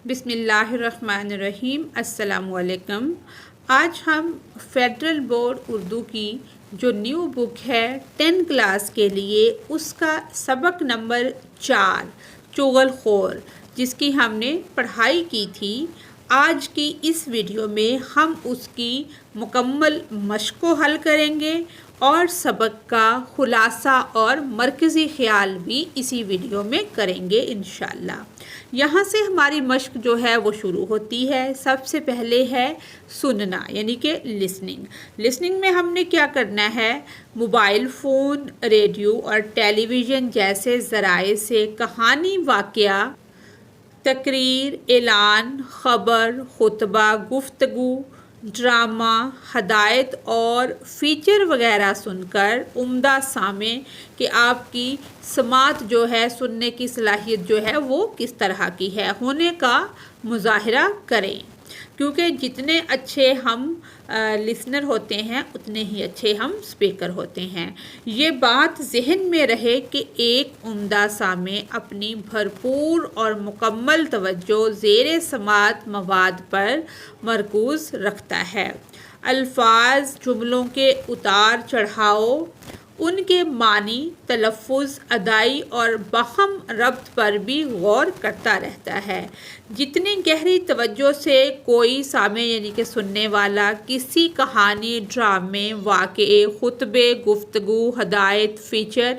بسم اللہ الرحمن الرحیم۔ السلام علیکم۔ آج ہم فیڈرل بورڈ اردو کی جو نیو بک ہے 10 کلاس کے لیے اس کا سبق نمبر 4 چغل خور جس کی ہم نے پڑھائی کی تھی، آج کی اس ویڈیو میں ہم اس کی مکمل مشق کو حل کریں گے اور سبق کا خلاصہ اور مرکزی خیال بھی اسی ویڈیو میں کریں گے انشاءاللہ۔ یہاں سے ہماری مشق جو ہے وہ شروع ہوتی ہے۔ سب سے پہلے ہے سننا یعنی کہ لسننگ میں ہم نے کیا کرنا ہے، موبائل فون، ریڈیو اور ٹیلی ویژن جیسے ذرائع سے کہانی، واقعہ، تقریر، اعلان، خبر، خطبہ، گفتگو، ڈرامہ، ہدایت اور فیچر وغیرہ سن کر عمدہ سامع کہ آپ کی سماعت جو ہے، سننے کی صلاحیت جو ہے وہ کس طرح کی ہے ہونے کا مظاہرہ کریں، کیونکہ جتنے اچھے ہم لسنر ہوتے ہیں اتنے ہی اچھے ہم اسپیکر ہوتے ہیں۔ یہ بات ذہن میں رہے کہ ایک عمدہ سامع اپنی بھرپور اور مکمل توجہ زیر سماعت مواد پر مرکوز رکھتا ہے۔ الفاظ، جملوں کے اتار چڑھاؤ، ان کے معنی، تلفظ، ادائی اور باہم ربط پر بھی غور کرتا رہتا ہے۔ جتنی گہری توجہ سے کوئی سامع یعنی کہ سننے والا کسی کہانی، ڈرامے، واقعے، خطبے، گفتگو، ہدایت، فیچر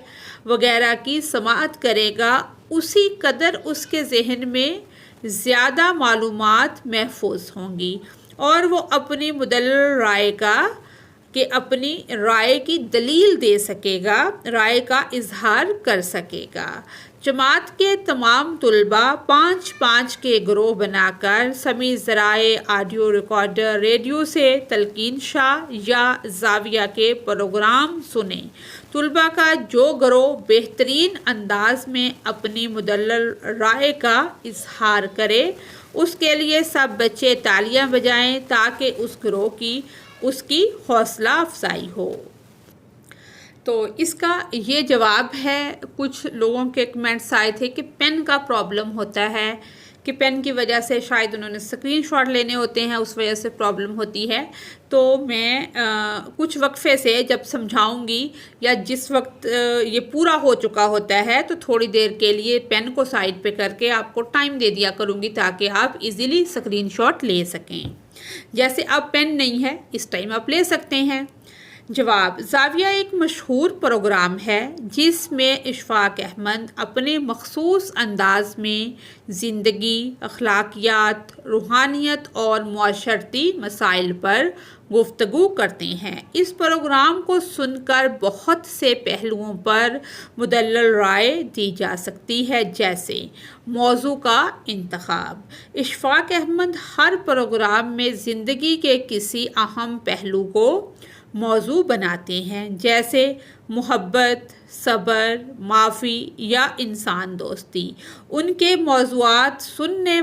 وغیرہ کی سماعت کرے گا، اسی قدر اس کے ذہن میں زیادہ معلومات محفوظ ہوں گی اور وہ اپنی مدلل اپنی رائے کی دلیل دے سکے گا، رائے کا اظہار کر سکے گا۔ جماعت کے تمام طلباء 5 کے گروہ بنا کر سمیع ذرائع، آڈیو ریکارڈر، ریڈیو سے تلقین شاہ یا زاویہ کے پروگرام سنیں۔ طلباء کا جو گروہ بہترین انداز میں اپنی مدلل رائے کا اظہار کرے، اس کے لیے سب بچے تالیاں بجائیں تاکہ اس گروہ کی اس کی حوصلہ افزائی ہو۔ تو اس کا یہ جواب ہے، کچھ لوگوں کے کمنٹس آئے تھے کہ پین کا پرابلم ہوتا ہے، کہ پین کی وجہ سے شاید انہوں نے اسکرین شاٹ لینے ہوتے ہیں، اس وجہ سے پرابلم ہوتی ہے۔ تو میں کچھ وقفے سے جب سمجھاؤں گی یا جس وقت یہ پورا ہو چکا ہوتا ہے تو تھوڑی دیر کے لیے پین کو سائڈ پہ کر کے آپ کو ٹائم دے دیا کروں گی تاکہ آپ ایزیلی اسکرین شاٹ لے سکیں۔ جیسے اب پین نہیں ہے، اس ٹائم آپ لے سکتے ہیں۔ جواب: زاویہ ایک مشہور پروگرام ہے جس میں اشفاق احمد اپنے مخصوص انداز میں زندگی، اخلاقیات، روحانیت اور معاشرتی مسائل پر گفتگو کرتے ہیں۔ اس پروگرام کو سن کر بہت سے پہلوؤں پر مدلل رائے دی جا سکتی ہے، جیسے موضوع کا انتخاب۔ اشفاق احمد ہر پروگرام میں زندگی کے کسی اہم پہلو کو موضوع بناتے ہیں، جیسے محبت، صبر، معافی یا انسان دوستی۔ ان کے موضوعات سننے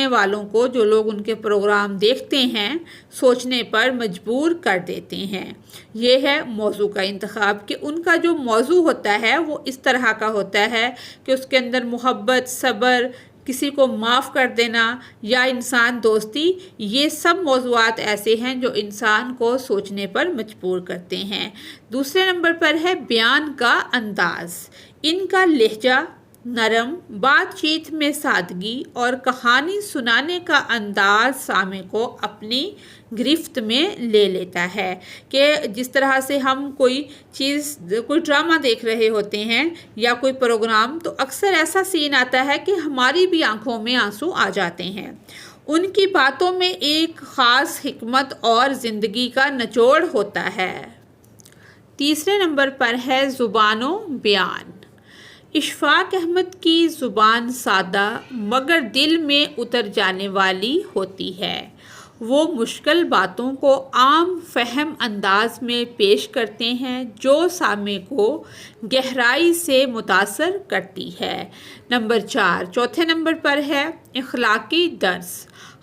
والوں کو جو لوگ ان کے پروگرام دیکھتے ہیں سوچنے پر مجبور کر دیتے ہیں۔ یہ ہے موضوع کا انتخاب کہ ان کا جو موضوع ہوتا ہے وہ اس طرح کا ہوتا ہے کہ اس کے اندر محبت، صبر، کسی کو معاف کر دینا یا انسان دوستی، یہ سب موضوعات ایسے ہیں جو انسان کو سوچنے پر مجبور کرتے ہیں۔ دوسرے نمبر پر ہے بیان کا انداز۔ ان کا لہجہ نرم، بات چیت میں سادگی اور کہانی سنانے کا انداز سامع کو اپنی گرفت میں لے لیتا ہے، کہ جس طرح سے ہم کوئی ڈرامہ دیکھ رہے ہوتے ہیں یا کوئی پروگرام، تو اکثر ایسا سین آتا ہے کہ ہماری بھی آنکھوں میں آنسو آ جاتے ہیں۔ ان کی باتوں میں ایک خاص حکمت اور زندگی کا نچوڑ ہوتا ہے۔ تیسرے نمبر پر ہے زبان و بیان۔ اشفاق احمد کی زبان سادہ مگر دل میں اتر جانے والی ہوتی ہے۔ وہ مشکل باتوں کو عام فہم انداز میں پیش کرتے ہیں جو سامع کو گہرائی سے متاثر کرتی ہے۔ نمبر 4، چوتھے نمبر پر ہے اخلاقی درس۔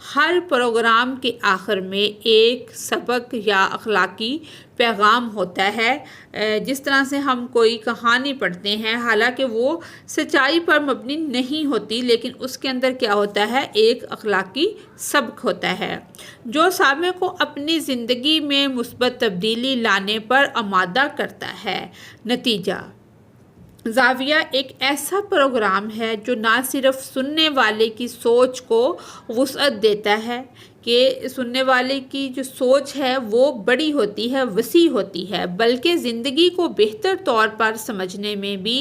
ہر پروگرام کے آخر میں ایک سبق یا اخلاقی پیغام ہوتا ہے۔ جس طرح سے ہم کوئی کہانی پڑھتے ہیں، حالانکہ وہ سچائی پر مبنی نہیں ہوتی، لیکن اس کے اندر کیا ہوتا ہے، ایک اخلاقی سبق ہوتا ہے جو سامع کو اپنی زندگی میں مثبت تبدیلی لانے پر آمادہ کرتا ہے۔ نتیجہ: زاویہ ایک ایسا پروگرام ہے جو نہ صرف سننے والے کی سوچ کو وسعت دیتا ہے کہ سننے والے کی جو سوچ ہے وہ بڑی ہوتی ہے، وسیع ہوتی ہے، بلکہ زندگی کو بہتر طور پر سمجھنے میں بھی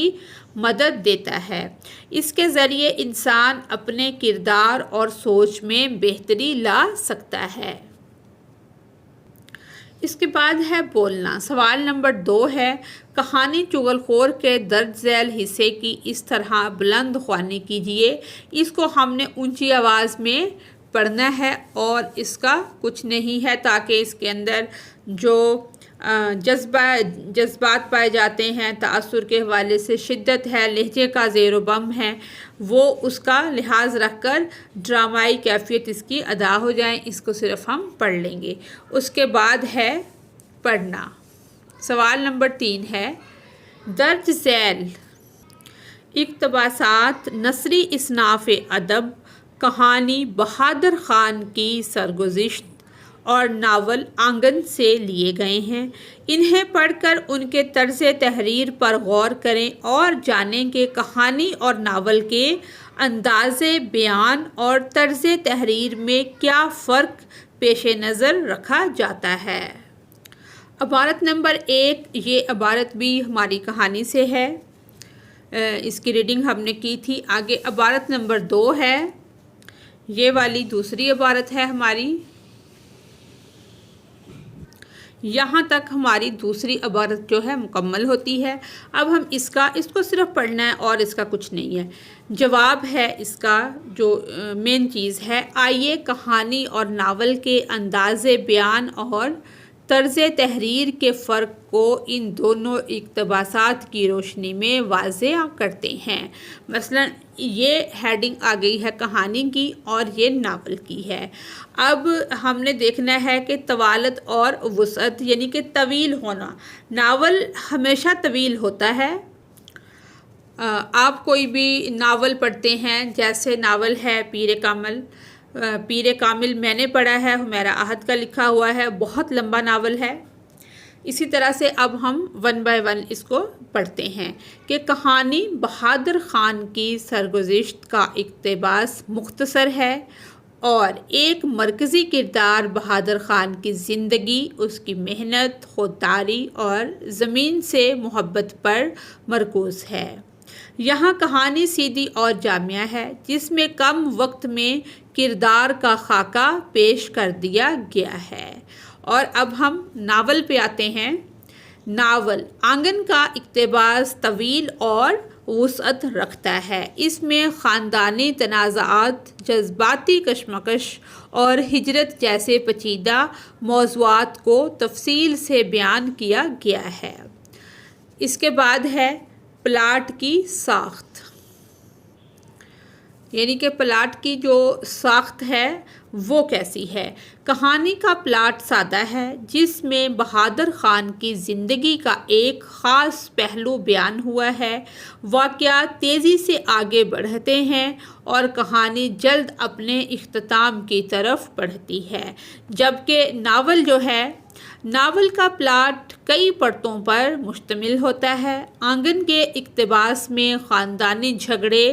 مدد دیتا ہے۔ اس کے ذریعے انسان اپنے کردار اور سوچ میں بہتری لا سکتا ہے۔ اس کے بعد ہے بولنا۔ سوال نمبر 2 ہے، کہانی چغل خور کے درج ذیل حصے کی اس طرح بلند خوانی کیجیے۔ اس کو ہم نے اونچی آواز میں پڑھنا ہے اور اس کا کچھ نہیں ہے، تاکہ اس کے اندر جو جذبات پائے جاتے ہیں، تاثر کے حوالے سے شدت ہے، لہجے کا زیر و بم ہے، وہ اس کا لحاظ رکھ کر ڈرامائی کیفیت اس کی ادا ہو جائیں۔ اس کو صرف ہم پڑھ لیں گے۔ اس کے بعد ہے پڑھنا۔ سوال نمبر 3 ہے، درج ذیل اقتباسات نثری اصناف ادب، کہانی بہادر خان کی سرگزشت اور ناول آنگن سے لیے گئے ہیں۔ انہیں پڑھ کر ان کے طرز تحریر پر غور کریں اور جانیں کہ کہانی اور ناول کے انداز بیان اور طرز تحریر میں کیا فرق پیش نظر رکھا جاتا ہے۔ عبارت نمبر 1، یہ عبارت بھی ہماری کہانی سے ہے، اس کی ریڈنگ ہم نے کی تھی۔ آگے عبارت نمبر 2 ہے، یہ والی دوسری عبارت ہے ہماری۔ یہاں تک ہماری دوسری عبارت جو ہے مکمل ہوتی ہے۔ اب ہم اس کو صرف پڑھنا ہے اور اس کا کچھ نہیں ہے۔ جواب ہے اس کا جو مین چیز ہے، آئیے کہانی اور ناول کے انداز بیان اور طرز تحریر کے فرق کو ان دونوں اقتباسات کی روشنی میں واضح کرتے ہیں۔ مثلا یہ ہیڈنگ آ گئی ہے کہانی کی اور یہ ناول کی ہے۔ اب ہم نے دیکھنا ہے کہ طوالت اور وسعت، یعنی کہ طویل ہونا۔ ناول ہمیشہ طویل ہوتا ہے۔ آپ کوئی بھی ناول پڑھتے ہیں، جیسے ناول ہے پیر کامل میں نے پڑھا ہے، حمیرہ احد کا لکھا ہوا ہے، بہت لمبا ناول ہے۔ اسی طرح سے اب ہم 1 by 1 اس کو پڑھتے ہیں کہ کہانی بہادر خان کی سرگزشت کا اقتباس مختصر ہے اور ایک مرکزی کردار بہادر خان کی زندگی، اس کی محنت، خودداری اور زمین سے محبت پر مرکوز ہے۔ یہاں کہانی سیدھی اور جامع ہے، جس میں کم وقت میں کردار کا خاکہ پیش کر دیا گیا ہے۔ اور اب ہم ناول پہ آتے ہیں۔ ناول آنگن کا اقتباس طویل اور وسعت رکھتا ہے۔ اس میں خاندانی تنازعات، جذباتی کشمکش اور ہجرت جیسے پیچیدہ موضوعات کو تفصیل سے بیان کیا گیا ہے۔ اس کے بعد ہے پلاٹ کی ساخت، یعنی کہ پلاٹ کی جو ساخت ہے وہ کیسی ہے۔ کہانی کا پلاٹ سادہ ہے، جس میں بہادر خان کی زندگی کا ایک خاص پہلو بیان ہوا ہے۔ واقعات تیزی سے آگے بڑھتے ہیں اور کہانی جلد اپنے اختتام کی طرف بڑھتی ہے، جبکہ ناول کا پلاٹ کئی پرتوں پر مشتمل ہوتا ہے۔ آنگن کے اقتباس میں خاندانی جھگڑے،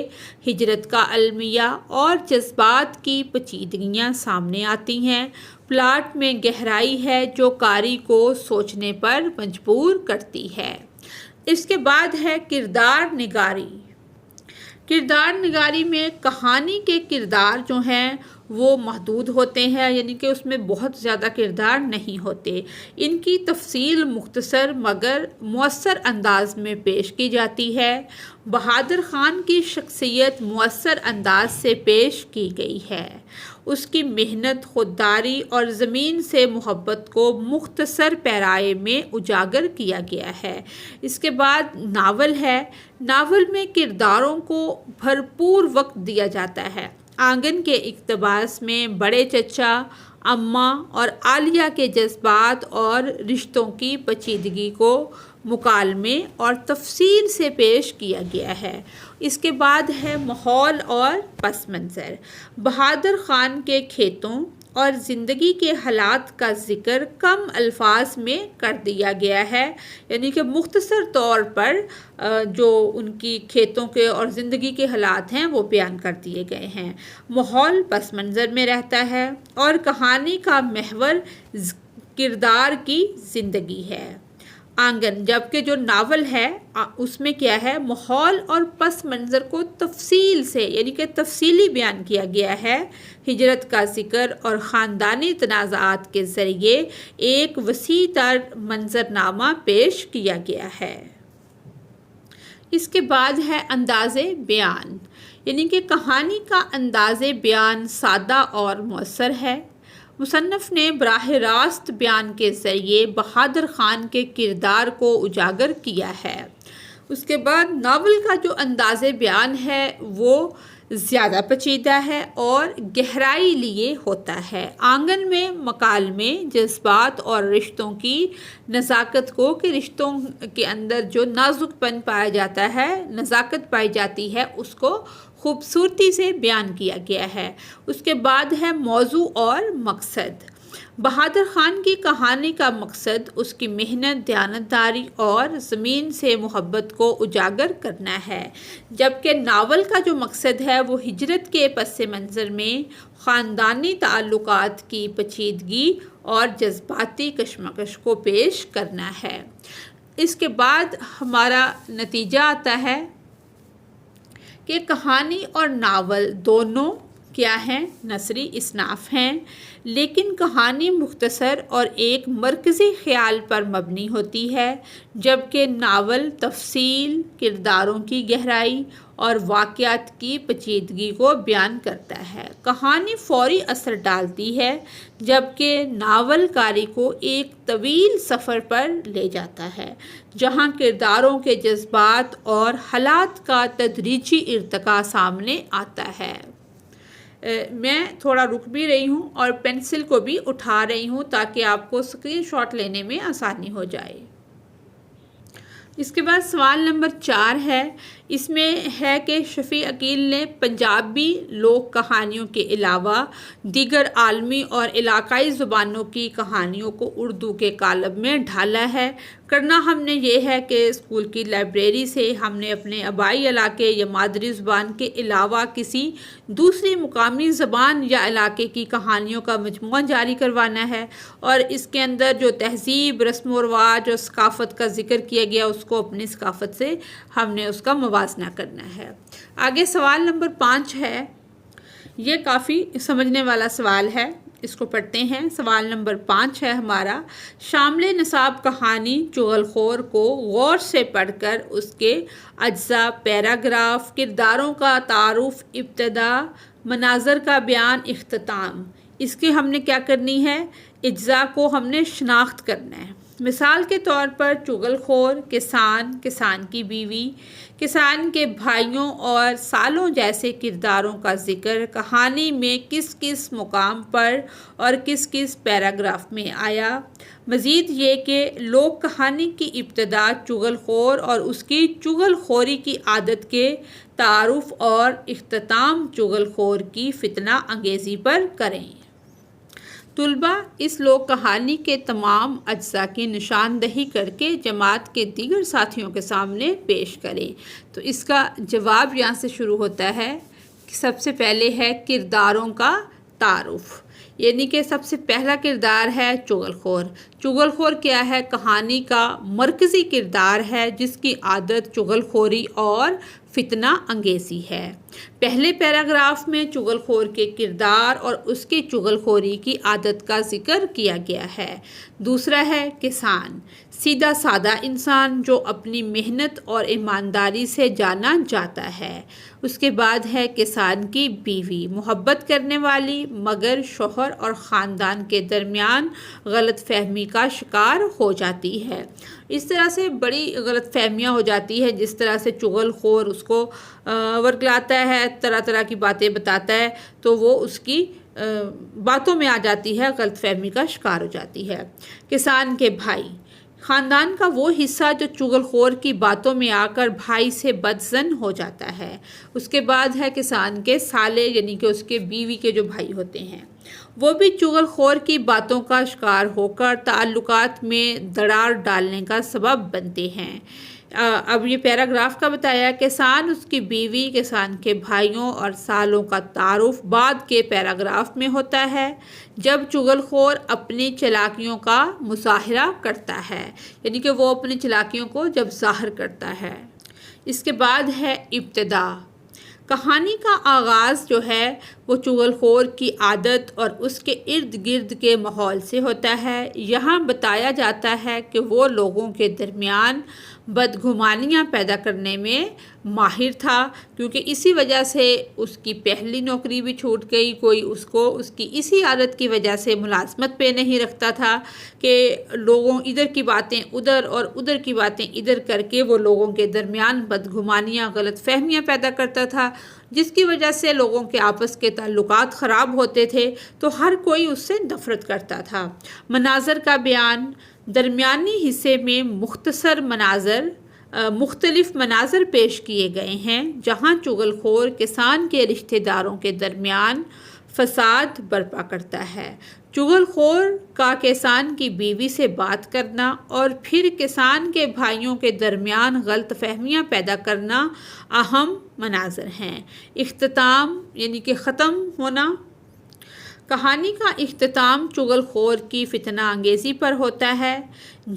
ہجرت کا المیہ اور جذبات کی پیچیدگیاں سامنے آتی ہیں۔ پلاٹ میں گہرائی ہے جو قاری کو سوچنے پر مجبور کرتی ہے۔ اس کے بعد ہے کردار نگاری۔ کردار نگاری میں کہانی کے کردار جو ہیں وہ محدود ہوتے ہیں، یعنی کہ اس میں بہت زیادہ کردار نہیں ہوتے۔ ان کی تفصیل مختصر مگر مؤثر انداز میں پیش کی جاتی ہے۔ بہادر خان کی شخصیت مؤثر انداز سے پیش کی گئی ہے۔ اس کی محنت، خودداری اور زمین سے محبت کو مختصر پیرائے میں اجاگر کیا گیا ہے۔ اس کے بعد ناول ہے۔ ناول میں کرداروں کو بھرپور وقت دیا جاتا ہے۔ آنگن کے اقتباس میں بڑے چچا، اماں اور عالیہ کے جذبات اور رشتوں کی پیچیدگی کو مکالمے اور تفصیل سے پیش کیا گیا ہے۔ اس کے بعد ہے ماحول اور پس منظر۔ بہادر خان کے کھیتوں اور زندگی کے حالات کا ذکر کم الفاظ میں کر دیا گیا ہے، یعنی کہ مختصر طور پر جو ان کی کھیتوں کے اور زندگی کے حالات ہیں وہ بیان کر دیے گئے ہیں۔ ماحول پس منظر میں رہتا ہے اور کہانی کا محور کردار کی زندگی ہے۔ آنگن، جبکہ جو ناول ہے اس میں کیا ہے، ماحول اور پس منظر کو تفصیل سے یعنی کہ تفصیلی بیان کیا گیا ہے۔ ہجرت کا ذکر اور خاندانی تنازعات کے ذریعے ایک وسیع تر منظرنامہ پیش کیا گیا ہے۔ اس کے بعد ہے انداز بیان، یعنی کہ کہانی کا انداز بیان سادہ اور مؤثر ہے۔ مصنف نے براہ راست بیان کے ذریعے بہادر خان کے کردار کو اجاگر کیا ہے۔ اس کے بعد ناول کا جو انداز بیان ہے وہ زیادہ پیچیدہ ہے اور گہرائی لیے ہوتا ہے۔ آنگن میں مکالمے، جذبات اور رشتوں کی نزاکت کو، کہ رشتوں کے اندر جو نازک پن پایا جاتا ہے، نزاکت پائی جاتی ہے، اس کو خوبصورتی سے بیان کیا گیا ہے۔ اس کے بعد ہے موضوع اور مقصد۔ بہادر خان کی کہانی کا مقصد اس کی محنت، دیانتداری اور زمین سے محبت کو اجاگر کرنا ہے، جبکہ ناول کا جو مقصد ہے وہ ہجرت کے پس منظر میں خاندانی تعلقات کی پیچیدگی اور جذباتی کشمکش کو پیش کرنا ہے۔ اس کے بعد ہمارا نتیجہ آتا ہے کہ کہانی اور ناول دونوں کیا ہیں، نثری اصناف ہیں، لیکن کہانی مختصر اور ایک مرکزی خیال پر مبنی ہوتی ہے، جبکہ ناول تفصیل، کرداروں کی گہرائی اور واقعات کی پیچیدگی کو بیان کرتا ہے۔ کہانی فوری اثر ڈالتی ہے، جبکہ ناول قاری کو ایک طویل سفر پر لے جاتا ہے، جہاں کرداروں کے جذبات اور حالات کا تدریجی ارتقاء سامنے آتا ہے۔ میں تھوڑا رک بھی رہی ہوں اور پینسل کو بھی اٹھا رہی ہوں تاکہ آپ کو اسکرین شاٹ لینے میں آسانی ہو جائے۔ اس کے بعد سوال نمبر 4 ہے، اس میں ہے کہ شفیع عقیل نے پنجابی لوک کہانیوں کے علاوہ دیگر عالمی اور علاقائی زبانوں کی کہانیوں کو اردو کے قالب میں ڈھالا ہے۔ کرنا ہم نے یہ ہے کہ اسکول کی لائبریری سے ہم نے اپنے آبائی علاقے یا مادری زبان کے علاوہ کسی دوسری مقامی زبان یا علاقے کی کہانیوں کا مجموعہ جاری کروانا ہے، اور اس کے اندر جو تہذیب، رسم و رواج اور ثقافت کا ذکر کیا گیا اس کو اپنی ثقافت سے ہم نے اس کا موازنہ کرنا ہے۔ آگے سوال نمبر 5 ہے، یہ کافی سمجھنے والا سوال ہے، اس کو پڑھتے ہیں۔ سوال نمبر 5 ہے ہمارا، شامل نصاب کہانی چغل خور کو غور سے پڑھ کر اس کے اجزاء، پیراگراف، کرداروں کا تعارف، ابتدا، مناظر کا بیان، اختتام، اس کی ہم نے کیا کرنی ہے، اجزاء کو ہم نے شناخت کرنا ہے۔ مثال کے طور پر چغل خور، کسان، کسان کی بیوی، کسان کے بھائیوں اور سالوں جیسے کرداروں کا ذکر کہانی میں کس کس مقام پر اور کس کس پیراگراف میں آیا۔ مزید یہ کہ لوک کہانی کی ابتدا چغل خور اور اس کی چغل خوری کی عادت کے تعارف اور اختتام چغل خور کی فتنہ انگیزی پر کریں۔ طلباء اس لوک کہانی کے تمام اجزاء کی نشاندہی کر کے جماعت کے دیگر ساتھیوں کے سامنے پیش کریں۔ تو اس کا جواب یہاں سے شروع ہوتا ہے کہ سب سے پہلے ہے کرداروں کا تعارف، یعنی کہ سب سے پہلا کردار ہے چغل خور۔ چغل خور کیا ہے، کہانی کا مرکزی کردار ہے جس کی عادت چغل خوری اور فتنہ انگیزی ہے۔ پہلے پیراگراف میں چغل خور کے کردار اور اس کی چغل خوری کی عادت کا ذکر کیا گیا ہے۔ دوسرا ہے کسان، سیدھا سادہ انسان جو اپنی محنت اور ایمانداری سے جانا جاتا ہے۔ اس کے بعد ہے کسان کی بیوی، محبت کرنے والی مگر شوہر اور خاندان کے درمیان غلط فہمی کا شکار ہو جاتی ہے۔ اس طرح سے بڑی غلط فہمیاں ہو جاتی ہے، جس طرح سے چغل خور اس کو ورگلاتا کرتا ہے، طرح طرح کی باتیں بتاتا ہے، تو وہ اس کی باتوں میں آ جاتی ہے، غلط فہمی کا شکار ہو جاتی ہے۔ کسان کے بھائی، خاندان کا وہ حصہ جو چغل خور کی باتوں میں آ کر بھائی سے بدظن ہو جاتا ہے۔ اس کے بعد ہے کسان کے سالے، یعنی کہ اس کے بیوی کے جو بھائی ہوتے ہیں، وہ بھی چغل خور کی باتوں کا شکار ہو کر تعلقات میں دراڑ ڈالنے کا سبب بنتے ہیں۔ اب یہ پیراگراف کا بتایا، کسان، اس کی بیوی، کسان کے بھائیوں اور سالوں کا تعارف بعد کے پیراگراف میں ہوتا ہے، جب چغل خور اپنی چالاکیوں کا مظاہرہ کرتا ہے، یعنی کہ وہ اپنی چالاکیوں کو جب ظاہر کرتا ہے۔ اس کے بعد ہے ابتدا۔ کہانی کا آغاز جو ہے وہ چغل خور کی عادت اور اس کے ارد گرد کے ماحول سے ہوتا ہے۔ یہاں بتایا جاتا ہے کہ وہ لوگوں کے درمیان بدگمانیاں پیدا کرنے میں ماہر تھا، کیونکہ اسی وجہ سے اس کی پہلی نوکری بھی چھوٹ گئی، کوئی اس کو اس کی اسی عادت کی وجہ سے ملازمت پہ نہیں رکھتا تھا کہ لوگوں ادھر کی باتیں ادھر اور ادھر کی باتیں ادھر کر کے وہ لوگوں کے درمیان بدگمانیاں، غلط فہمیاں پیدا کرتا تھا، جس کی وجہ سے لوگوں کے آپس کے تعلقات خراب ہوتے تھے، تو ہر کوئی اس سے نفرت کرتا تھا۔ مناظر کا بیان، درمیانی حصے میں مختلف مناظر پیش کیے گئے ہیں جہاں چغل خور کسان کے رشتہ داروں کے درمیان فساد برپا کرتا ہے۔ چغل خور کا کسان کی بیوی سے بات کرنا اور پھر کسان کے بھائیوں کے درمیان غلط فہمیاں پیدا کرنا اہم مناظر ہیں۔ اختتام، یعنی کہ ختم ہونا۔ کہانی کا اختتام چغل خور کی فتنہ انگیزی پر ہوتا ہے،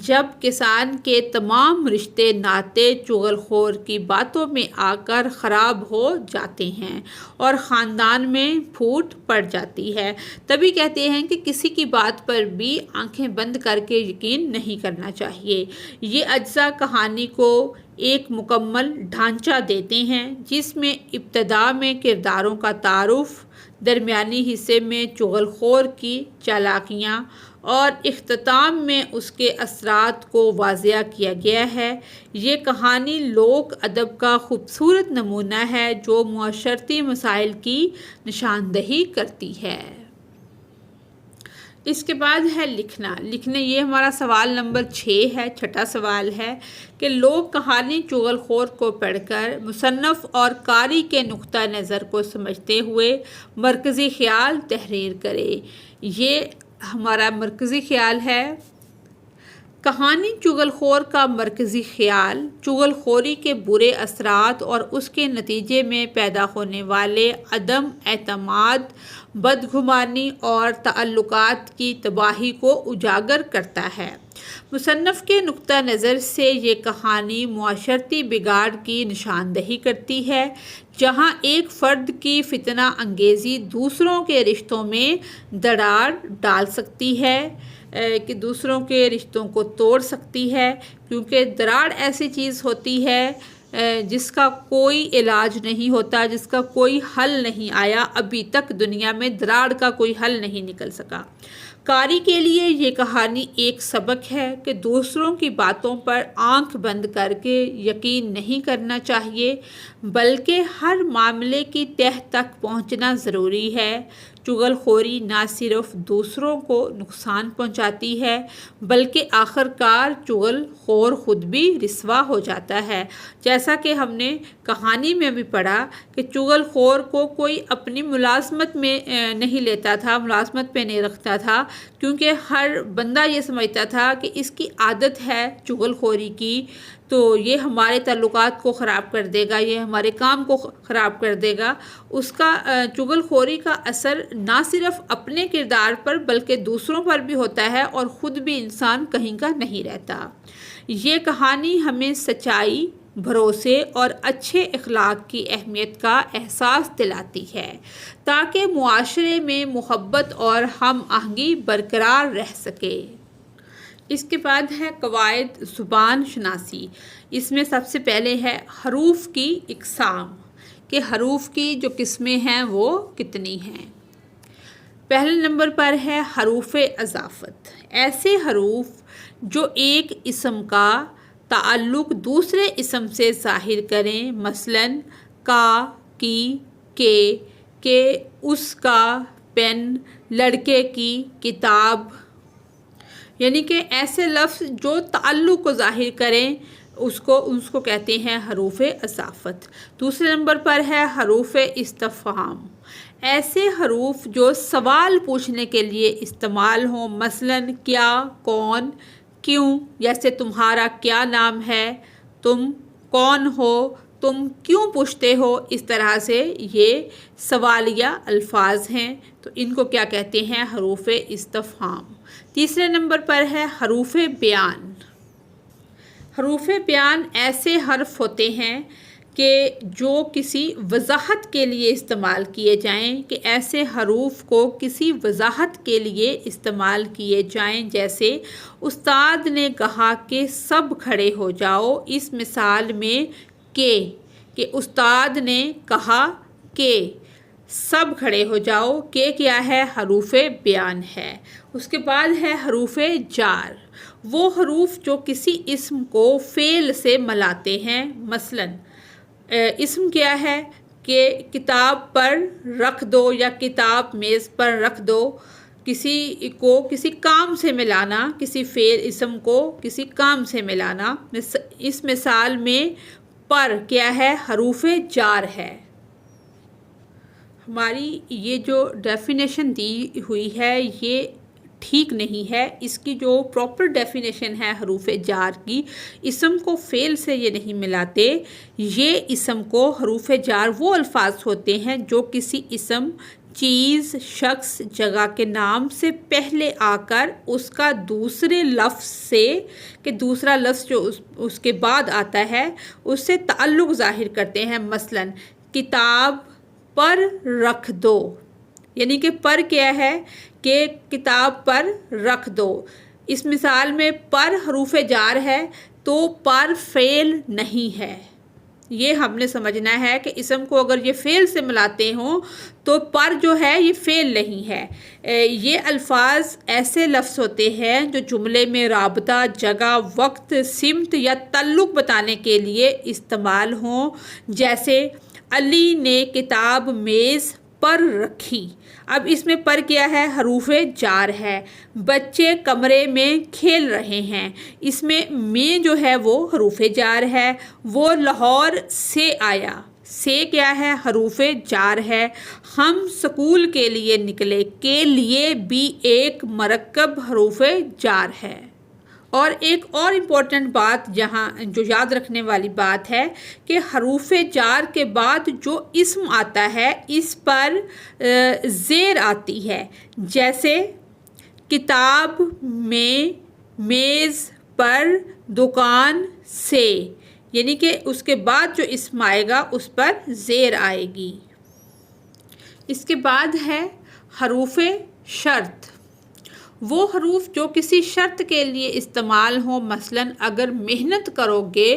جب کسان کے تمام رشتے ناطے چغل خور کی باتوں میں آ کر خراب ہو جاتے ہیں اور خاندان میں پھوٹ پڑ جاتی ہے۔ تبھی کہتے ہیں کہ کسی کی بات پر بھی آنکھیں بند کر کے یقین نہیں کرنا چاہیے۔ یہ اجزاء کہانی کو ایک مکمل ڈھانچہ دیتے ہیں، جس میں ابتدا میں کرداروں کا تعارف، درمیانی حصے میں چغل خور کی چالاکیاں اور اختتام میں اس کے اثرات کو واضح کیا گیا ہے۔ یہ کہانی لوک ادب کا خوبصورت نمونہ ہے جو معاشرتی مسائل کی نشاندہی کرتی ہے۔ اس کے بعد ہے لکھنے، یہ ہمارا سوال نمبر 6 ہے، چھٹا سوال ہے کہ لوگ کہانی چغل خور کو پڑھ کر مصنف اور قاری کے نقطہ نظر کو سمجھتے ہوئے مرکزی خیال تحریر کرے۔ یہ ہمارا مرکزی خیال ہے۔ کہانی چغل خور کا مرکزی خیال چغل خوری کے برے اثرات اور اس کے نتیجے میں پیدا ہونے والے عدم اعتماد، بدگمانی اور تعلقات کی تباہی کو اجاگر کرتا ہے۔ مصنف کے نقطہ نظر سے یہ کہانی معاشرتی بگاڑ کی نشاندہی کرتی ہے، جہاں ایک فرد کی فتنہ انگیزی دوسروں کے رشتوں میں دراڑ ڈال سکتی ہے، کہ دوسروں کے رشتوں کو توڑ سکتی ہے، کیونکہ دراڑ ایسی چیز ہوتی ہے جس کا کوئی علاج نہیں ہوتا، جس کا کوئی حل نہیں آیا، ابھی تک دنیا میں دراڑ کا کوئی حل نہیں نکل سکا۔ قاری کے لیے یہ کہانی ایک سبق ہے کہ دوسروں کی باتوں پر آنکھ بند کر کے یقین نہیں کرنا چاہیے، بلکہ ہر معاملے کی تہہ تک پہنچنا ضروری ہے۔ چغل خوری نہ صرف دوسروں کو نقصان پہنچاتی ہے، بلکہ آخرکار چغل خور خود بھی رسوا ہو جاتا ہے۔ جیسا کہ ہم نے کہانی میں بھی پڑھا کہ چغل خور کو کوئی اپنی ملازمت میں نہیں لیتا تھا، ملازمت پہ نہیں رکھتا تھا، کیونکہ ہر بندہ یہ سمجھتا تھا کہ اس کی عادت ہے چغل خوری کی، تو یہ ہمارے تعلقات کو خراب کر دے گا، یہ ہمارے کام کو خراب کر دے گا۔ اس کا چغل خوری کا اثر نہ صرف اپنے کردار پر بلکہ دوسروں پر بھی ہوتا ہے اور خود بھی انسان کہیں کا نہیں رہتا۔ یہ کہانی ہمیں سچائی، بھروسے اور اچھے اخلاق کی اہمیت کا احساس دلاتی ہے، تاکہ معاشرے میں محبت اور ہم آہنگی برقرار رہ سکے۔ اس کے بعد ہے قواعد زبان شناسی۔ اس میں سب سے پہلے ہے حروف کی اقسام، کہ حروف کی جو قسمیں ہیں وہ کتنی ہیں۔ پہلے نمبر پر ہے حروف اضافت، ایسے حروف جو ایک اسم کا تعلق دوسرے اسم سے ظاہر کریں، مثلاً کا، کی, کے, اس کا پین, لڑکے کی کتاب. یعنی کہ ایسے لفظ جو تعلق کو ظاہر کریں اس کو کہتے ہیں حروف اضافت. دوسرے نمبر پر ہے حروف استفہام. ایسے حروف جو سوال پوچھنے کے لیے استعمال ہوں، مثلاً کیا، کون، کیوں. جیسے تمہارا کیا نام ہے، تم کون ہو، تم کیوں پوچھتے ہو. اس طرح سے یہ سوالیہ الفاظ ہیں، تو ان کو کیا کہتے ہیں؟ حروف استفہام. تیسرے نمبر پر ہے حروف بیان. حروف بیان ایسے حرف ہوتے ہیں کہ جو کسی وضاحت کے لیے استعمال کیے جائیں، کہ ایسے حروف کو کسی وضاحت کے لیے استعمال کیے جائیں. جیسے استاد نے کہا کہ سب کھڑے ہو جاؤ. اس مثال میں کہ استاد نے کہا کہ سب کھڑے ہو جاؤ، کہ کیا ہے؟ حروف بیان ہے. اس کے بعد ہے حروف جار. وہ حروف جو کسی اسم کو فعل سے ملاتے ہیں. مثلاً اسم کیا ہے؟ کہ کتاب پر رکھ دو یا کتاب میز پر رکھ دو. کسی کو کسی کام سے ملانا، کسی فعل اسم کو کسی کام سے ملانا. اس مثال میں پر کیا ہے؟ حروف جار ہے. ہماری یہ جو ڈیفینیشن دی ہوئی ہے یہ ٹھیک نہیں ہے. اس کی جو پراپر ڈیفینیشن ہے حروف جار کی، اسم کو فعل سے یہ نہیں ملاتے. یہ اسم کو حروف جار وہ الفاظ ہوتے ہیں جو کسی اسم، چیز، شخص، جگہ کے نام سے پہلے آ کر اس کا دوسرے لفظ سے، کہ دوسرا لفظ جو اس کے بعد آتا ہے اس سے تعلق ظاہر کرتے ہیں. مثلاً کتاب پر رکھ دو. یعنی کہ پر کیا ہے؟ کہ کتاب پر رکھ دو. اس مثال میں پر حروف جار ہے تو پر فعل نہیں ہے. یہ ہم نے سمجھنا ہے کہ اسم کو اگر یہ فعل سے ملاتے ہوں تو پر جو ہے یہ فعل نہیں ہے. یہ الفاظ ایسے لفظ ہوتے ہیں جو جملے میں رابطہ، جگہ، وقت، سمت یا تعلق بتانے کے لیے استعمال ہوں. جیسے علی نے کتاب میز پر رکھی. اب اس میں پر کیا ہے؟ حروف جار ہے. بچے کمرے میں کھیل رہے ہیں. اس میں جو ہے وہ حروف جار ہے. وہ لاہور سے آیا. سے کیا ہے؟ حروف جار ہے. ہم سکول کے لیے نکلے. کے لیے بھی ایک مرکب حروف جار ہے. اور ایک اور امپورٹنٹ بات جو یاد رکھنے والی بات ہے کہ حروف جار کے بعد جو اسم آتا ہے اس پر زیر آتی ہے. جیسے کتاب میں، میز پر، دکان سے. یعنی کہ اس کے بعد جو اسم آئے گا اس پر زیر آئے گی. اس کے بعد ہے حروف شرط. وہ حروف جو کسی شرط کے لیے استعمال ہوں. مثلاً اگر محنت کرو گے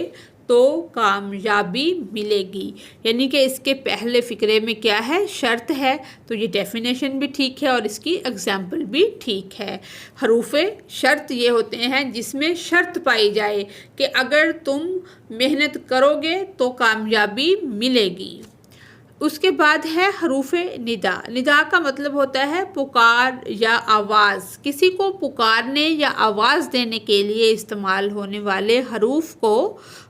تو کامیابی ملے گی. یعنی کہ اس کے پہلے فقرے میں کیا ہے؟ شرط ہے. تو یہ ڈیفینیشن بھی ٹھیک ہے اور اس کی اگزامپل بھی ٹھیک ہے. حروف شرط یہ ہوتے ہیں جس میں شرط پائی جائے کہ اگر تم محنت کرو گے تو کامیابی ملے گی. اس کے بعد ہے حروف ندا. ندا کا مطلب ہوتا ہے پکار یا آواز. کسی کو پکارنے یا آواز دینے کے لیے استعمال ہونے والے حروف کو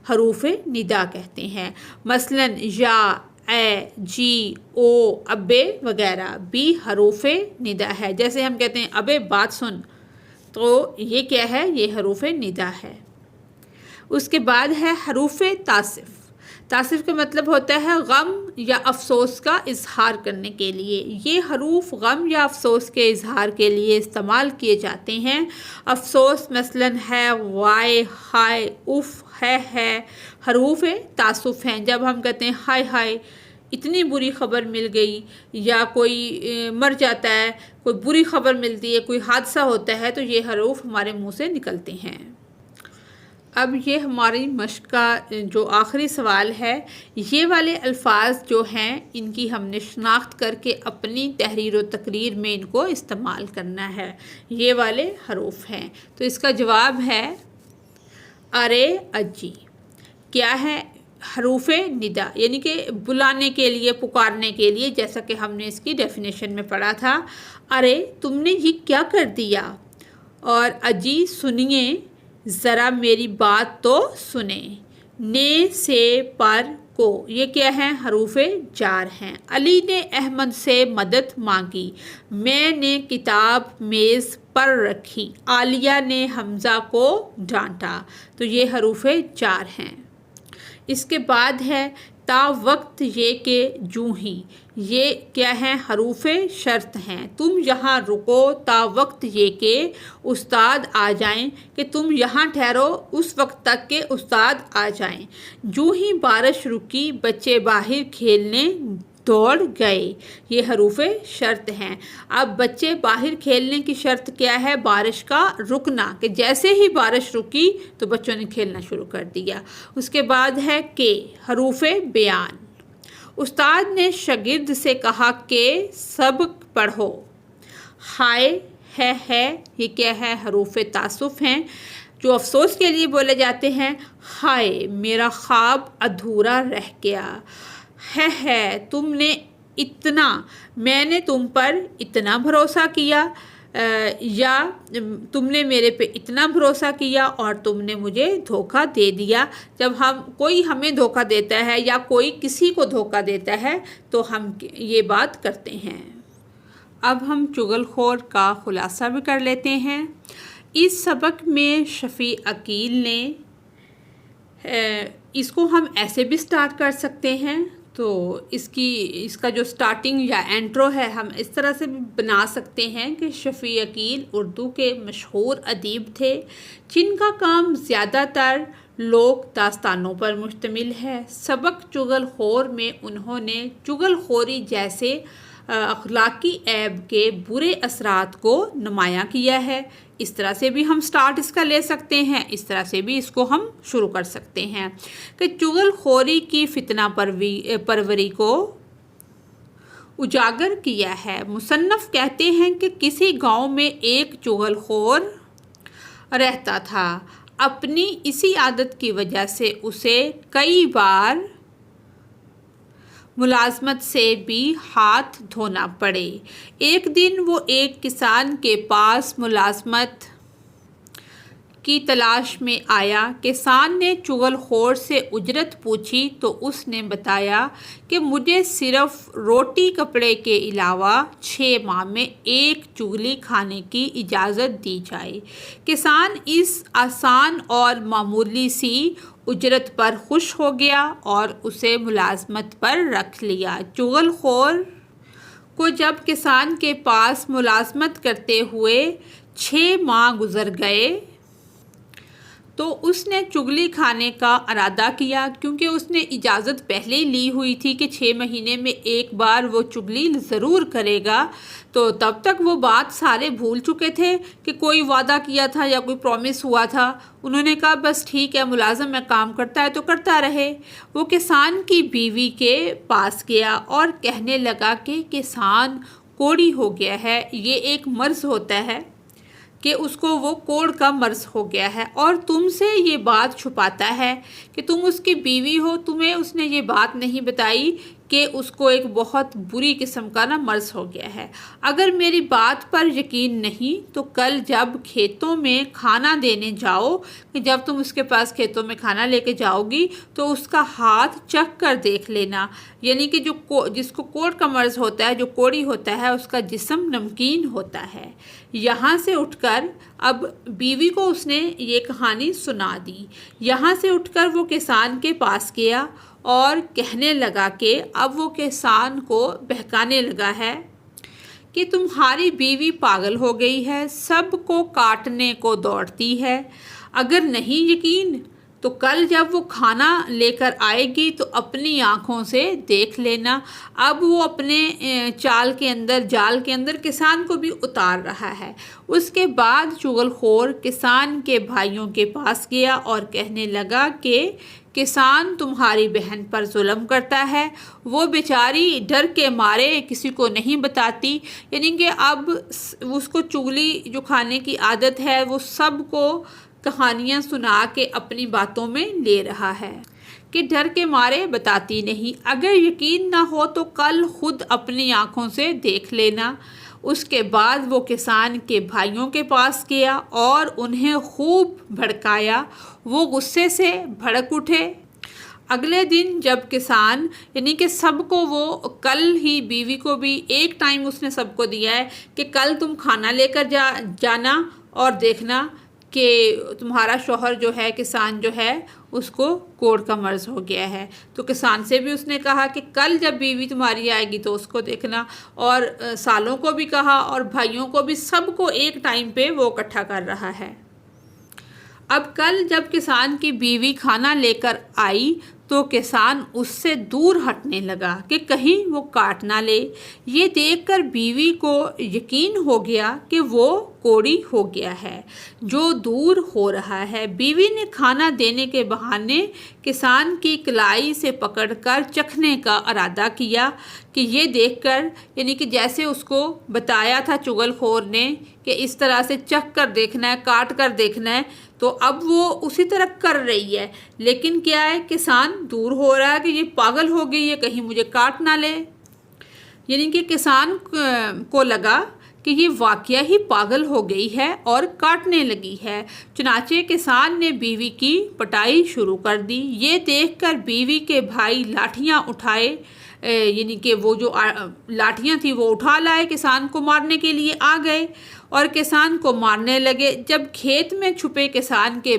حروف ندا کہتے ہیں. مثلاً یا، اے، جی، او، ابے وغیرہ بھی حروف ندا ہے. جیسے ہم کہتے ہیں ابے بات سن، تو یہ کیا ہے؟ یہ حروف ندا ہے. اس کے بعد ہے حروف تعصف. تعصف کا مطلب ہوتا ہے غم یا افسوس کا اظہار کرنے کے لیے. یہ حروف غم یا افسوس کے اظہار کے لیے استعمال کیے جاتے ہیں. افسوس مثلاً ہے، وائے، ہائے، اف، ہے حروف تعصف ہیں. جب ہم کہتے ہیں ہائے ہائے اتنی بری خبر مل گئی، یا کوئی مر جاتا ہے، کوئی بری خبر ملتی ہے، کوئی حادثہ ہوتا ہے، تو یہ حروف ہمارے منہ سے نکلتے ہیں. اب یہ ہماری مشق کا جو آخری سوال ہے، یہ والے الفاظ جو ہیں ان کی ہم نے شناخت کر کے اپنی تحریر و تقریر میں ان کو استعمال کرنا ہے. یہ والے حروف ہیں. تو اس کا جواب ہے ارے، اجی. کیا ہے؟ حروف ندا یعنی کہ بلانے کے لیے، پکارنے کے لیے، جیسا کہ ہم نے اس کی ڈیفینیشن میں پڑھا تھا۔ ارے تم نے یہ کیا کر دیا، اور اجی سنیے ذرا میری بات تو سنیں۔ نے سے پر کو یہ کیا ہے؟ حروف جار ہیں۔ علی نے احمد سے مدد مانگی، میں نے کتاب میز پر رکھی، عالیہ نے حمزہ کو ڈانٹا۔ تو یہ حروف جار ہیں۔ اس کے بعد ہے تا وقت یہ کہ جوں ہی، یہ کیا ہے؟ حروف شرط ہیں۔ تم یہاں رکو تا وقت یہ کہ استاد آ جائیں، کہ تم یہاں ٹھہرو اس وقت تک کہ استاد آ جائیں۔ جوں ہی بارش رکی بچے باہر کھیلنے دوڑ گئے، یہ حروف شرط ہیں۔ اب بچے باہر کھیلنے کی شرط کیا ہے؟ بارش کا رکنا، کہ جیسے ہی بارش رکی تو بچوں نے کھیلنا شروع کر دیا۔ اس کے بعد ہے کہ حروف بیان۔ استاد نے شاگرد سے کہا کہ سبق پڑھو۔ ہائے ہے یہ کیا ہے؟ حروف تعسف ہیں جو افسوس کے لیے بولے جاتے ہیں۔ ہائے میرا خواب ادھورا رہ گیا۔ ہے تم نے اتنا، میں نے تم پر اتنا بھروسہ کیا، یا تم نے میرے پہ اتنا بھروسہ کیا اور تم نے مجھے دھوکہ دے دیا۔ جب کوئی ہمیں دھوکہ دیتا ہے یا کوئی کسی کو دھوکہ دیتا ہے تو ہم یہ بات کرتے ہیں۔ اب ہم چغل خور کا خلاصہ بھی کر لیتے ہیں۔ اس سبق میں شفیع عقیل نے اس کو ہم ایسے بھی سٹارٹ کر سکتے ہیں، تو اس کا جو سٹارٹنگ یا انٹرو ہے ہم اس طرح سے بھی بنا سکتے ہیں کہ شفیع عقیل اردو کے مشہور ادیب تھے جن کا کام زیادہ تر لوک داستانوں پر مشتمل ہے۔ سبق چغل خور میں انہوں نے چغل خوری جیسے اخلاقی عیب کے برے اثرات کو نمایاں کیا ہے۔ اس طرح سے بھی ہم سٹارٹ اس کا لے سکتے ہیں، اس طرح سے بھی اس کو ہم شروع کر سکتے ہیں کہ چغل خوری کی فتنہ پروری کو اجاگر کیا ہے۔ مصنف کہتے ہیں کہ کسی گاؤں میں ایک چغل خور رہتا تھا۔ اپنی اسی عادت کی وجہ سے اسے کئی بار ملازمت سے بھی ہاتھ دھونا پڑے۔ ایک دن وہ ایک کسان کے پاس ملازمت کی تلاش میں آیا۔ کسان نے چغل خور سے اجرت پوچھی تو اس نے بتایا کہ مجھے صرف روٹی کپڑے کے علاوہ 6 ماہ میں ایک چغلی کھانے کی اجازت دی جائے۔ کسان اس آسان اور معمولی سی اجرت پر خوش ہو گیا اور اسے ملازمت پر رکھ لیا۔ چغل خور کو جب کسان کے پاس ملازمت کرتے ہوئے 6 ماہ گزر گئے تو اس نے چغلی کھانے کا ارادہ کیا، کیونکہ اس نے اجازت پہلے ہی لی ہوئی تھی کہ 6 مہینے میں ایک بار وہ چغلی ضرور کرے گا۔ تو تب تک وہ بات سارے بھول چکے تھے کہ کوئی وعدہ کیا تھا یا کوئی پرومس ہوا تھا۔ انہوں نے کہا بس ٹھیک ہے، ملازم میں کام کرتا ہے تو کرتا رہے۔ وہ کسان کی بیوی کے پاس گیا اور کہنے لگا کہ کسان کوڑی ہو گیا ہے۔ یہ ایک مرض ہوتا ہے کہ اس کو وہ کوڑ کا مرض ہو گیا ہے اور تم سے یہ بات چھپاتا ہے کہ تم اس کی بیوی ہو، تمہیں اس نے یہ بات نہیں بتائی کہ اس کو ایک بہت بری قسم کا مرض ہو گیا ہے۔ اگر میری بات پر یقین نہیں تو کل جب کھیتوں میں کھانا دینے جاؤ، کہ جب تم اس کے پاس کھیتوں میں کھانا لے کے جاؤ گی تو اس کا ہاتھ چکھ کر دیکھ لینا، یعنی کہ جس کو کوڑ کا مرض ہوتا ہے، جو کوڑی ہوتا ہے، اس کا جسم نمکین ہوتا ہے۔ یہاں سے اٹھ کر اب بیوی کو اس نے یہ کہانی سنا دی۔ یہاں سے اٹھ کر وہ کسان کے پاس گیا اور کہنے لگا کہ اب وہ کسان کو بہکانے لگا ہے کہ تمہاری بیوی پاگل ہو گئی ہے، سب کو کاٹنے کو دوڑتی ہے۔ اگر نہیں یقین تو کل جب وہ کھانا لے کر آئے گی تو اپنی آنکھوں سے دیکھ لینا۔ اب وہ اپنے جال کے اندر کسان کو بھی اتار رہا ہے۔ اس کے بعد چغل خور کسان کے بھائیوں کے پاس گیا اور کہنے لگا کہ کسان تمہاری بہن پر ظلم کرتا ہے، وہ بیچاری ڈر کے مارے کسی کو نہیں بتاتی، یعنی کہ اب اس کو چغلی جو کھانے کی عادت ہے وہ سب کو کہانیاں سنا کے اپنی باتوں میں لے رہا ہے۔ کہ ڈر کے مارے بتاتی نہیں، اگر یقین نہ ہو تو کل خود اپنی آنکھوں سے دیکھ لینا۔ اس کے بعد وہ کسان کے بھائیوں کے پاس گیا اور انہیں خوب بھڑکایا۔ وہ غصے سے بھڑک اٹھے۔ اگلے دن جب کسان یعنی کہ سب کو وہ کل ہی، بیوی کو بھی ایک ٹائم اس نے سب کو دیا ہے کہ کل تم کھانا لے کر جانا اور دیکھنا کہ تمہارا شوہر جو ہے، کسان جو ہے، اس کو کوڑ کا مرض ہو گیا ہے۔ تو کسان سے بھی اس نے کہا کہ کل جب بیوی تمہاری آئے گی تو اس کو دیکھنا، اور سالوں کو بھی کہا اور بھائیوں کو بھی، سب کو ایک ٹائم پہ وہ اکٹھا کر رہا ہے۔ اب کل جب کسان کی بیوی کھانا لے کر آئی تو کسان اس سے دور ہٹنے لگا کہ کہیں وہ کاٹ نہ لے۔ یہ دیکھ کر بیوی کو یقین ہو گیا کہ وہ کوڑی ہو گیا ہے، جو دور ہو رہا ہے۔ بیوی نے کھانا دینے کے بہانے کسان کی کلائی سے پکڑ کر چکھنے کا ارادہ کیا کہ یہ دیکھ کر، یعنی کہ جیسے اس کو بتایا تھا چغل خور نے کہ اس طرح سے چکھ کر دیکھنا ہے، کاٹ کر دیکھنا ہے، تو اب وہ اسی طرح کر رہی ہے۔ لیکن کیا ہے، کسان دور ہو رہا ہے کہ یہ پاگل ہو گئی ہے، کہیں مجھے کاٹ نہ لے۔ یعنی کہ کسان کو لگا کہ یہ واقعہ ہی پاگل ہو گئی ہے اور کاٹنے لگی ہے۔ چنانچہ کسان نے بیوی کی پٹائی شروع کر دی۔ یہ دیکھ کر بیوی کے بھائی لاٹھیاں اٹھائے، یعنی کہ وہ جو لاٹھیاں تھیں وہ اٹھا لائے، کسان کو مارنے کے لیے آ گئے اور کسان کو مارنے لگے۔ جب کھیت میں چھپے کسان کے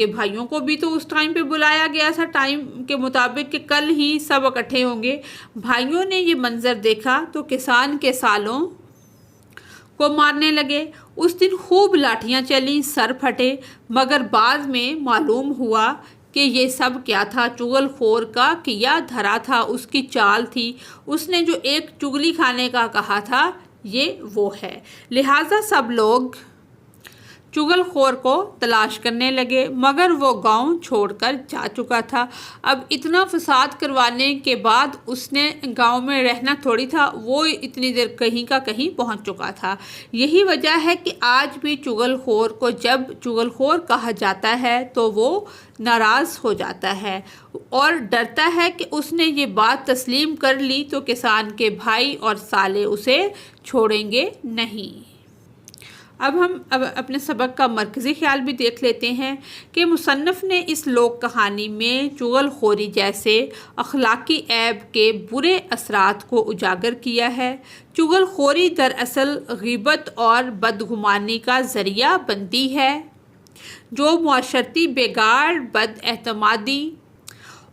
بھائیوں کو بھی تو اس ٹائم پہ بلایا گیا تھا، ٹائم کے مطابق کہ کل ہی سب اکٹھے ہوں گے۔ بھائیوں نے یہ منظر دیکھا تو کسان کے سالوں کو مارنے لگے۔ اس دن خوب لاٹھیاں چلیں، سر پھٹے، مگر بعد میں معلوم ہوا کہ یہ سب کیا تھا، چغل خور کا کیا دھرا تھا، اس کی چال تھی۔ اس نے جو ایک چغلی کھانے کا کہا تھا، یہ وہ ہے۔ لہٰذا سب لوگ چغل خور کو تلاش کرنے لگے، مگر وہ گاؤں چھوڑ کر جا چکا تھا۔ اب اتنا فساد کروانے کے بعد اس نے گاؤں میں رہنا تھوڑی تھا، وہ اتنی دیر کہیں کا کہیں پہنچ چکا تھا۔ یہی وجہ ہے کہ آج بھی چغل خور کو جب چغل خور کہا جاتا ہے تو وہ ناراض ہو جاتا ہے اور ڈرتا ہے کہ اس نے یہ بات تسلیم کر لی تو کسان کے بھائی اور سالے اسے چھوڑیں گے نہیں۔ اب ہم اپنے سبق کا مرکزی خیال بھی دیکھ لیتے ہیں کہ مصنف نے اس لوک کہانی میں چغل خوری جیسے اخلاقی عیب کے برے اثرات کو اجاگر کیا ہے۔ چغل خوری دراصل غیبت اور بدگمانی کا ذریعہ بنتی ہے، جو معاشرتی بگاڑ، بد اعتمادی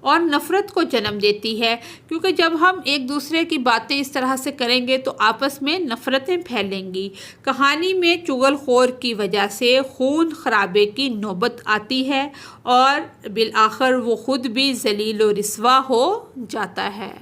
اور نفرت کو جنم دیتی ہے، کیونکہ جب ہم ایک دوسرے کی باتیں اس طرح سے کریں گے تو آپس میں نفرتیں پھیلیں گی۔ کہانی میں چغل خور کی وجہ سے خون خرابے کی نوبت آتی ہے اور بالآخر وہ خود بھی ذلیل و رسوا ہو جاتا ہے۔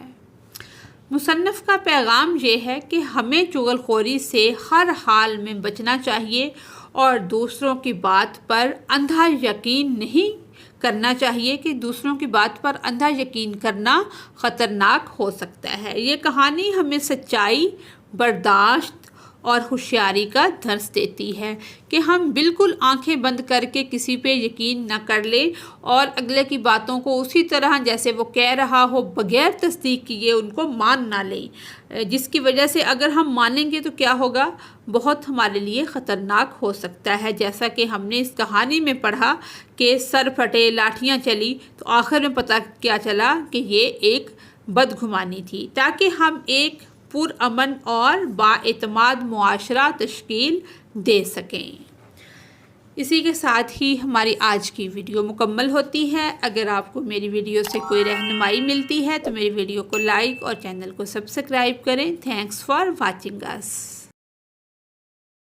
مصنف کا پیغام یہ ہے کہ ہمیں چغل خوری سے ہر حال میں بچنا چاہیے اور دوسروں کی بات پر اندھا یقین نہیں کرنا چاہیے کہ دوسروں کی بات پر اندھا یقین کرنا خطرناک ہو سکتا ہے۔ یہ کہانی ہمیں سچائی، برداشت اور ہوشیاری کا درس دیتی ہے کہ ہم بالکل آنکھیں بند کر کے کسی پہ یقین نہ کر لیں اور اگلے کی باتوں کو اسی طرح جیسے وہ کہہ رہا ہو بغیر تصدیق کیے ان کو مان نہ لیں، جس کی وجہ سے اگر ہم مانیں گے تو کیا ہوگا، بہت ہمارے لیے خطرناک ہو سکتا ہے۔ جیسا کہ ہم نے اس کہانی میں پڑھا کہ سر پھٹے، لاٹھیاں چلی، تو آخر میں پتہ کیا چلا کہ یہ ایک بدگمانی تھی، تاکہ ہم ایک پرامن اور بااعتماد معاشرہ تشکیل دے سکیں۔ اسی کے ساتھ ہی ہماری آج کی ویڈیو مکمل ہوتی ہے۔ اگر آپ کو میری ویڈیو سے کوئی رہنمائی ملتی ہے تو میری ویڈیو کو لائک اور چینل کو سبسکرائب کریں۔ Thanks for watching us.